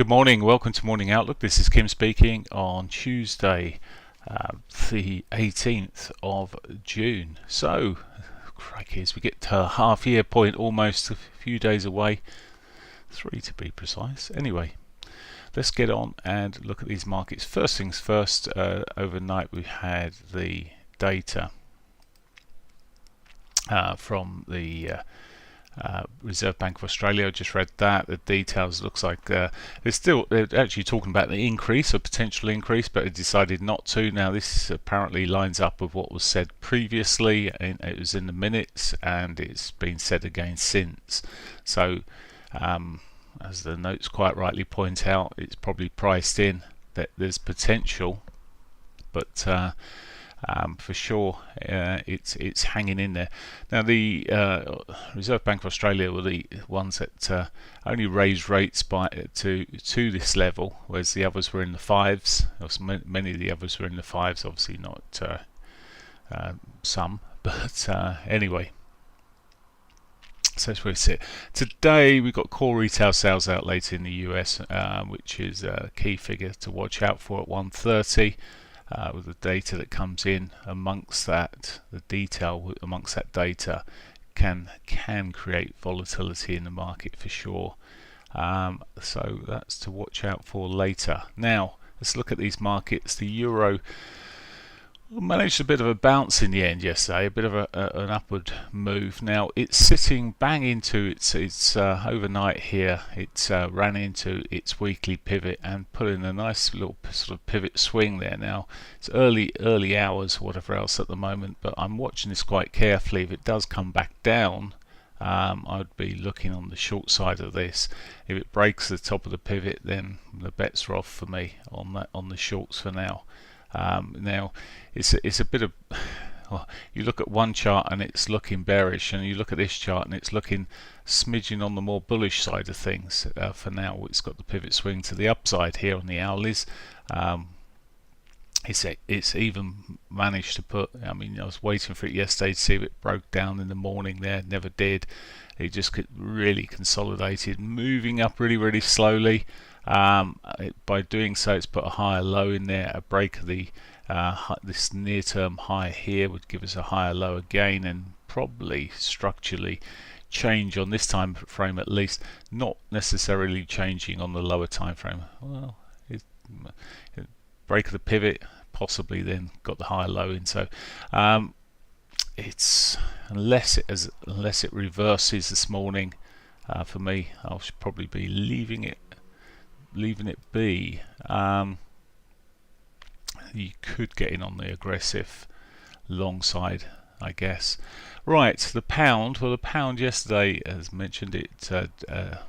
Good morning, welcome to Morning Outlook. This is Kim speaking on Tuesday, the 18th of June. So, crikey, as we get to a half year point, almost a few days away, 3 to be precise. Anyway, let's get on and look at these markets. First things first, overnight we had the data from the Reserve Bank of Australia. I just read that. The details looks like they're actually talking about the increase, a potential increase, but it decided not to. Now this apparently lines up with what was said previously, and it was in the minutes, and it's been said again since. So as the notes quite rightly point out, it's probably priced in that there's potential, but for sure it's hanging in there. Now the Reserve Bank of Australia were the ones that only raised rates to this level, whereas the others were in the fives. Many of the others were in the fives, obviously not some, but anyway. So that's where we sit. Today we've got core retail sales outlet in the US, which is a key figure to watch out for at 1:30. With the data that comes in amongst that, the detail amongst that data can create volatility in the market for sure. So that's to watch out for later. Now let's look at these markets. The euro managed a bit of a bounce in the end yesterday, a bit of an upward move. Now it's sitting bang into its overnight here. It ran into its weekly pivot and put in a nice little sort of pivot swing there. Now it's early hours, whatever else at the moment, but I'm watching this quite carefully. If it does come back down, I'd be looking on the short side of this. If it breaks the top of the pivot, then the bets are off for me on the shorts for now. Now it's a bit of, well, you look at one chart and it's looking bearish, and you look at this chart and it's looking smidgen on the more bullish side of things. For now it's got the pivot swing to the upside here on the hourlies. It's even managed to put, I mean, I was waiting for it yesterday to see if it broke down in the morning there, never did. It just really consolidated, moving up really slowly. By doing so, it's put a higher low in there. A break of the this near-term high here would give us a higher low again, and probably structurally change on this time frame at least, not necessarily changing on the lower time frame. Well, break of the pivot, possibly then got the higher low in. So it's unless it reverses this morning, for me, I should probably be leaving it be. You could get in on the aggressive long side, I guess. Right, the pound. Well, the pound yesterday, as mentioned, it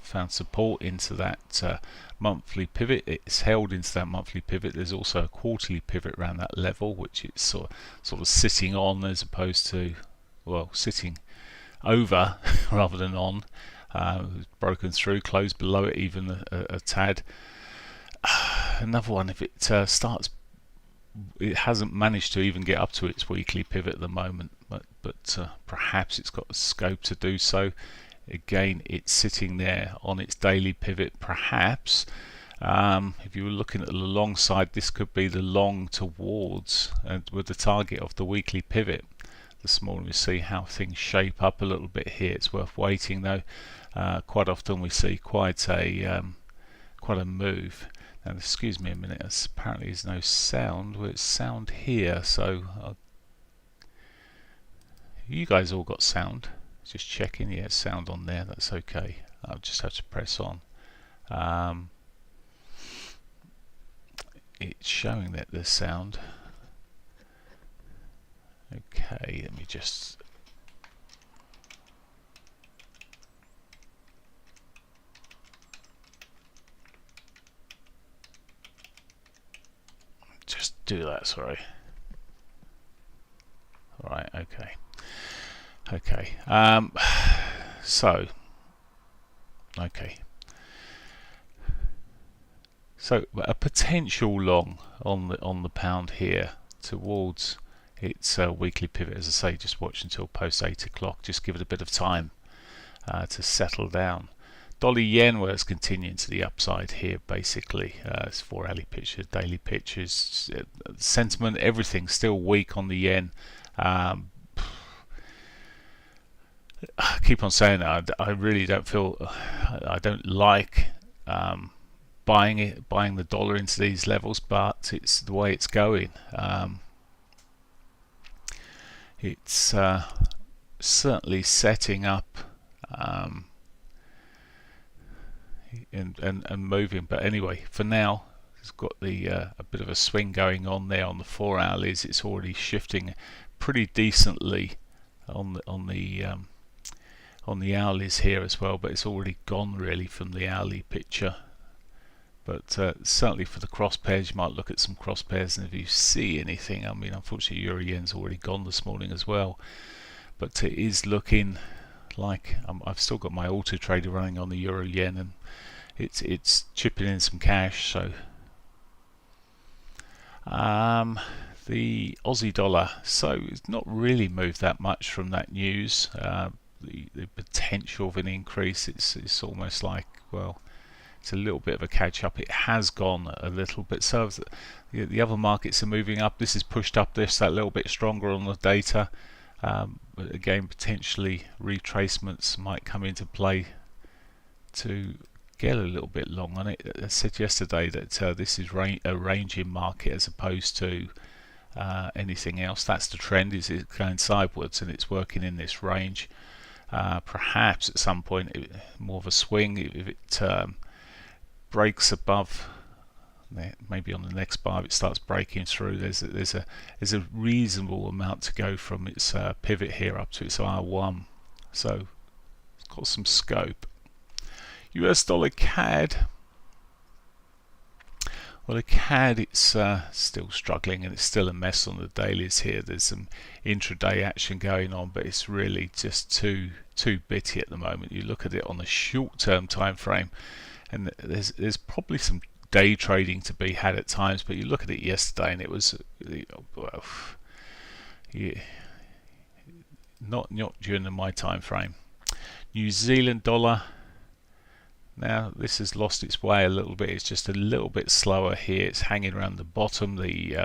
found support into that monthly pivot. It's held into that monthly pivot. There's also a quarterly pivot around that level, which it's sort of sitting on, as opposed to, well, sitting over rather than on. Broken through, closed below it even a tad. Another one, if it starts, it hasn't managed to even get up to its weekly pivot at the moment, but perhaps it's got the scope to do so. Again, it's sitting there on its daily pivot. Perhaps if you were looking at the long side, this could be the long towards and with the target of the weekly pivot. This morning we see how things shape up a little bit here. It's worth waiting though. Quite often we see quite a move. Now excuse me a minute, apparently there's no sound. Well, it's sound here, so you guys all got sound. Just checking. Yeah, sound on there, that's okay. I'll just have to press on. It's showing that there's sound. Okay, let me just do that, sorry. Alright, okay. So a potential long on the pound here towards its weekly pivot. As I say, just watch until post 8 o'clock, just give it a bit of time to settle down. Dollar yen, well, it's continuing to the upside here basically. It's 4-hourly picture, daily pictures, sentiment, everything still weak on the yen. I keep on saying that I really don't feel, I don't like buying the dollar into these levels, but it's the way it's going. It's certainly setting up and moving, but anyway, for now it's got the a bit of a swing going on there on the 4-hourlies. It's already shifting pretty decently on the hourlies here as well, but it's already gone really from the hourly picture. But certainly for the cross pairs, you might look at some cross pairs, and if you see anything, I mean, unfortunately euro yen's already gone this morning as well, but it is looking like I've still got my auto trader running on the euro yen, and it's chipping in some cash. So the Aussie dollar, so it's not really moved that much from that news. The potential of an increase, it's almost like, well, it's a little bit of a catch up. It has gone a little bit, so the other markets are moving up. This is pushed up that little bit stronger on the data, but again, potentially retracements might come into play to get a little bit long on it. I said yesterday that this is a ranging market as opposed to anything else. That's the trend, is it's going sideways and it's working in this range. Perhaps at some point more of a swing if it breaks above, maybe on the next bar if it starts breaking through. There's a reasonable amount to go from its pivot here up to its R1, so it's got some scope. US dollar CAD, well, the CAD, it's still struggling and it's still a mess on the dailies here. There's some intraday action going on, but it's really just too bitty at the moment. You look at it on the short-term time frame, and there's probably some day trading to be had at times, but you look at it yesterday and it was well, yeah, not during my time frame. New Zealand dollar, now this has lost its way a little bit. It's just a little bit slower here. It's hanging around the bottom. The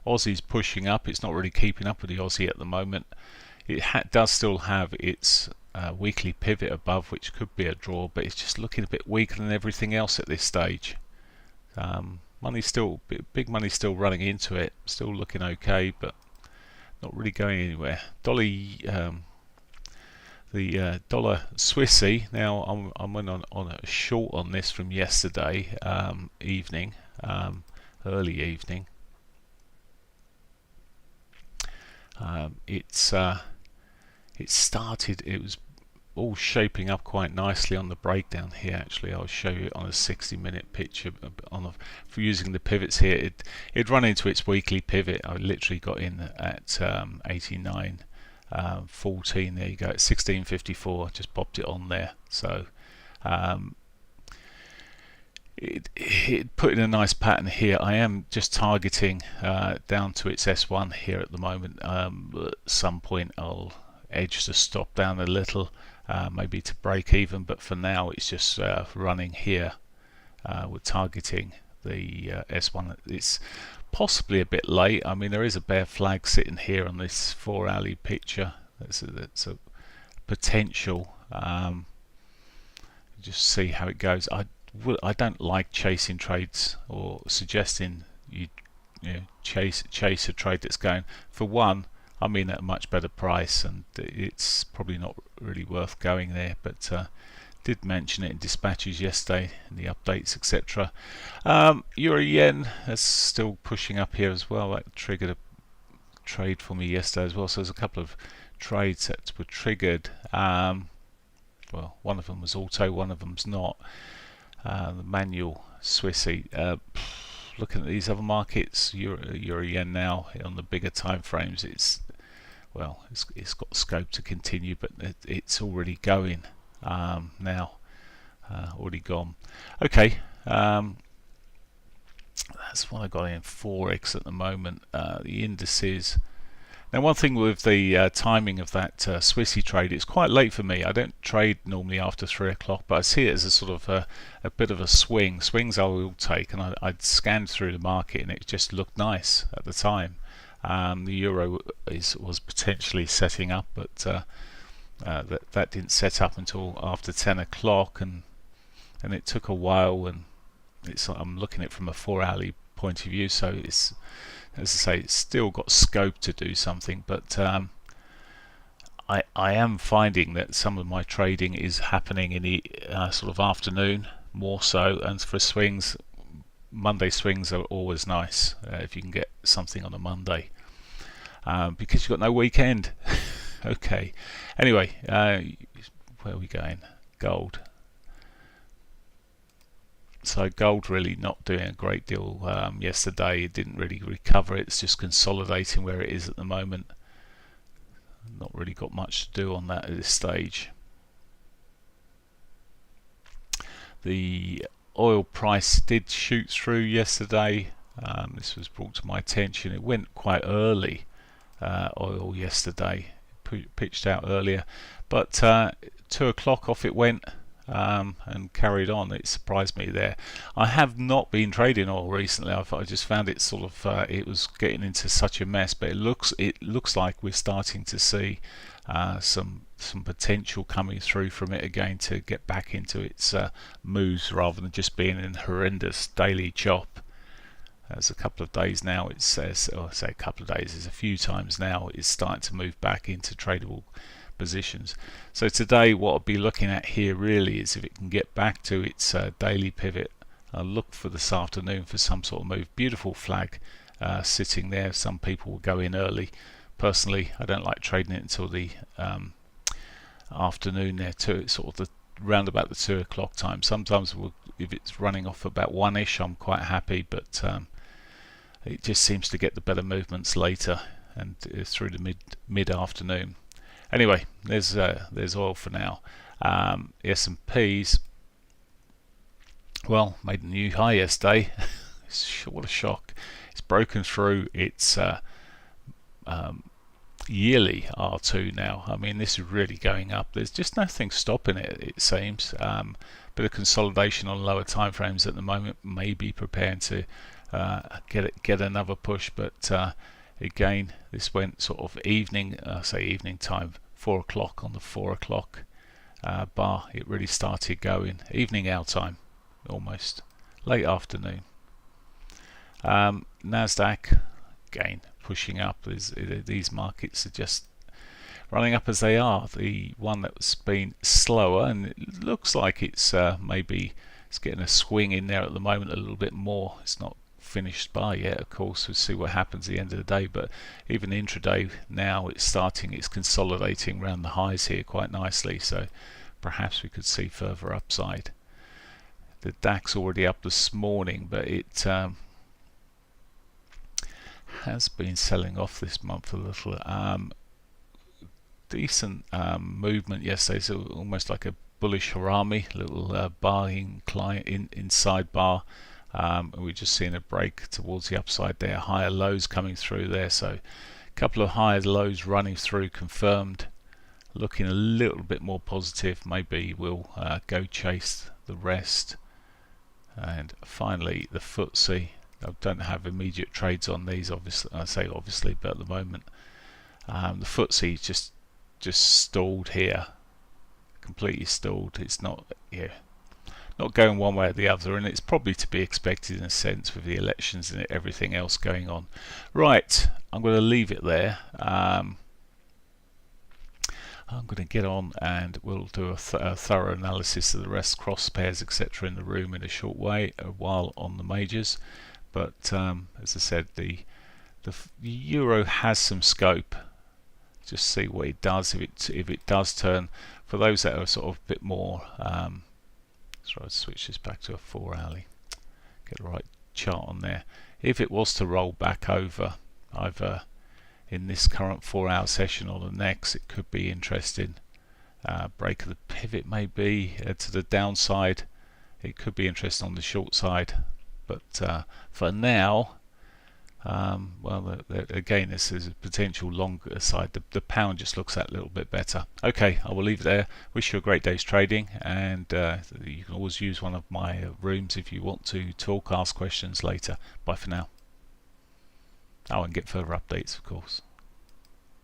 Aussie's pushing up. It's not really keeping up with the Aussie at the moment. It does still have its weekly pivot above, which could be a draw, but it's just looking a bit weaker than everything else at this stage. Money's still, big money's still running into it, still looking okay, but not really going anywhere. Dollar, the dollar Swissy. Now I went on a short on this from yesterday evening, early evening. It started. It was all shaping up quite nicely on the breakdown here. Actually, I'll show you on a 60-minute picture for using the pivots here. It run into its weekly pivot. I literally got in at 89.14. There you go, at 16.54. Just popped it on there. So it put in a nice pattern here. I am just targeting down to its S1 here at the moment. At some point I'll edge the stop down a little, maybe to break even, but for now it's just running here. We're targeting the S1. It's possibly a bit late. I mean, there is a bear flag sitting here on this 4-hourly picture. That's a potential. Just see how it goes. I don't like chasing trades or suggesting you chase a trade that's going. For one, I mean, at a much better price, and it's probably not really worth going there, but did mention it in dispatches yesterday in the updates, etc. Euro yen is still pushing up here as well. That triggered a trade for me yesterday as well, so there's a couple of trades that were triggered. Well, one of them was auto, one of them's not. The manual Swissy. Looking at these other markets, Euro yen now on the bigger time frames, it's got scope to continue, but it's already going now, already gone. Okay, that's what I got in Forex at the moment. The indices. Now, one thing with the timing of that Swissy trade, it's quite late for me. I don't trade normally after 3 o'clock, but I see it as a sort of a bit of a swing. Swings I will take, and I'd scanned through the market, and it just looked nice at the time. The euro was potentially setting up, but that didn't set up until after 10 o'clock, and it took a while. And I'm looking at it from a 4-hourly point of view, so it's, as I say, it's still got scope to do something, but I am finding that some of my trading is happening in the sort of afternoon more so, and for swings, Monday swings are always nice if you can get something on a Monday, because you've got no weekend. Okay, anyway, where are we going? Gold. So gold really not doing a great deal yesterday. It didn't really recover. It's just consolidating where it is at the moment. Not really got much to do on that at this stage. The oil price did shoot through yesterday. This was brought to my attention. It went quite early, oil yesterday. Pitched out earlier, but 2 o'clock off it went. And carried on. It surprised me there. I have not been trading oil recently. I just found it sort of it was getting into such a mess, but it looks like we're starting to see some potential coming through from it again to get back into its moves rather than just being in horrendous daily chop. As a couple of days now, it says, or I say a couple of days, it's a few times now, it's starting to move back into tradable positions. So today what I'll be looking at here really is if it can get back to its daily pivot. I'll look for this afternoon for some sort of move. Beautiful flag sitting there. Some people will go in early. Personally, I don't like trading it until the afternoon there too, sort of the round about the 2 o'clock time. Sometimes if it's running off about 1ish, I'm quite happy, but it just seems to get the better movements later and through the mid-afternoon. Anyway, there's oil for now. The S&Ps, well, made a new high yesterday. What a shock! It's broken through its yearly R2 now. I mean, this is really going up. There's just nothing stopping it. It seems. Bit of consolidation on lower time frames at the moment. Maybe preparing to get another push, but again, this went sort of evening time. 4 o'clock on the 4 o'clock bar. It really started going. Evening our time, almost late afternoon. Nasdaq again pushing up. These markets are just running up as they are. The one that's been slower, and it looks like it's maybe it's getting a swing in there at the moment a little bit more. It's not finished bar yet, of course. We'll see what happens at the end of the day, but even intraday now it's consolidating around the highs here quite nicely, so perhaps we could see further upside. The DAX already up this morning, but it has been selling off this month a little. Decent movement yesterday, so almost like a bullish harami, little buying client inside bar. We're just seeing a break towards the upside there, higher lows coming through there, so a couple of higher lows running through confirmed, looking a little bit more positive. Maybe we'll go chase the rest. And finally the FTSE. I don't have immediate trades on these, obviously. I say obviously, but at the moment the FTSE just stalled here, completely stalled. It's not going one way or the other, and it's probably to be expected in a sense with the elections and everything else going on. Right, I'm going to leave it there. I'm going to get on and we'll do a thorough analysis of the rest, cross pairs, etc. in the room in a short while on the majors. But as I said, the euro has some scope. Just see what it does if it does turn. For those that are sort of a bit more so I'll switch this back to a 4-hourly, get the right chart on there. If it was to roll back over either in this current 4-hour session or the next, it could be interesting. Break of the pivot maybe to the downside. It could be interesting on the short side, but for now Well, again, this is a potential longer side. The pound just looks that little bit better. Okay, I will leave it there. Wish you a great day's trading, and you can always use one of my rooms if you want to talk, ask questions later. Bye for now. Oh, and get further updates, of course.